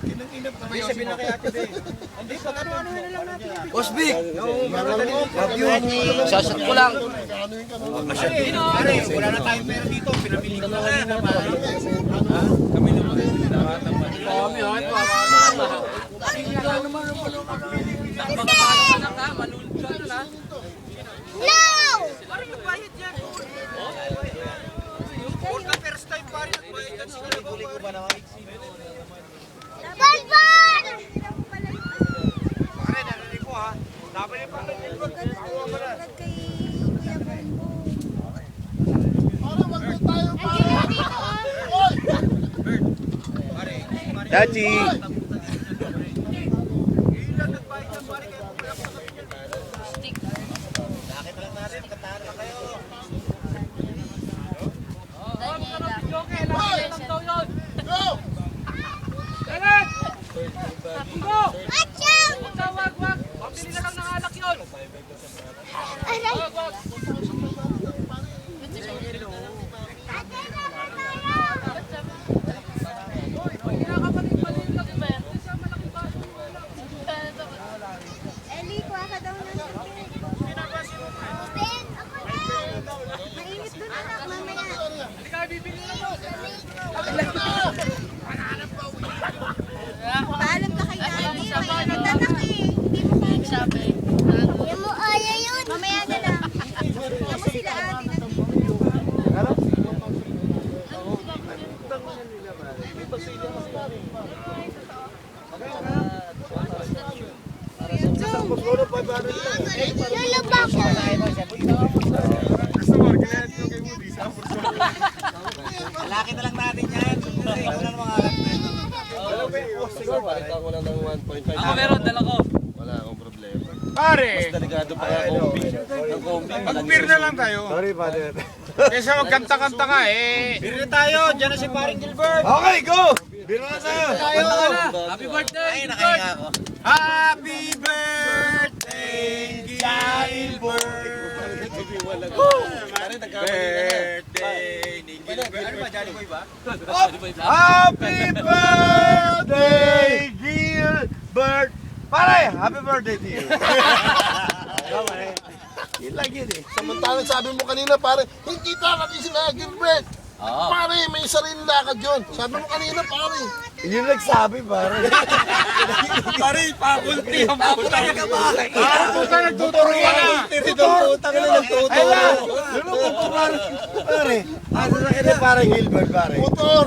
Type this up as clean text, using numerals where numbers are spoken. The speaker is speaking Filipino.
Hindi, sabihin na kay Ate Bey. Hindi, ano na lang natin. Boss Vic! Love you! Sasat ko lang. Pare, wala na tayong pera dito. Pinamili ko na kanina, pare. Kami naman. Kami, ha? No! Parang yung bayad yan. For the first time, pare, nagbayad yan sa kalabaw, pare. Bonbon! Pare, narinig ko, ha? Dapat yung pang nagilbag. Tawa mo na. Kay Kuya Bonbon. Chachi! Achang! Pabili na lang ng alak yun. Aray! Eli, kuha ka daw ng tubig. Ben, ako na! Mainit doon anak, mamaya. Hindi ka bibili na mo. Paalam ka kay Daddy, mainit anak eh. Hindi mo kaya sabi. Hindi mo aya yun. Mamaya na lang. Hindi mo sila ate na. Lulubak ko. Lalaki na lang natin yan. Ikaw na mga alak na yun. Palitan ko lang ng 1.5. Ako meron, dala ko. Wala akong problema. Pare, Mas delikado pa nga kombi. Ang kombi. mag-beer na lang tayo. Sorry, father. Kesa magkanta-kanta ka eh. Beer na tayo. Diyan na si paring Gilbert. Okay, go! Biro na tayo! Happy birthday! Ay, nakahinga ako. Happy birthday, Gilbert! Birthday ni Gilbert. Ano ba, Johnny Boy ba? Happy birthday, Gilbert! Pare, happy birthday to you! Yun lang yun eh. Samantalang sabi mo kanina, pare, hindi natin sila Gilbert. Pare, may sarili lakad yun. Sabi mo kanina, pare. Yun nagsabi, pare. Pare, pakulti ang puta. Puta, nagtuturo ka na. Puta ka na nagtuturo. Pare, asa sa kanya parang Gilbert, pare. Motor.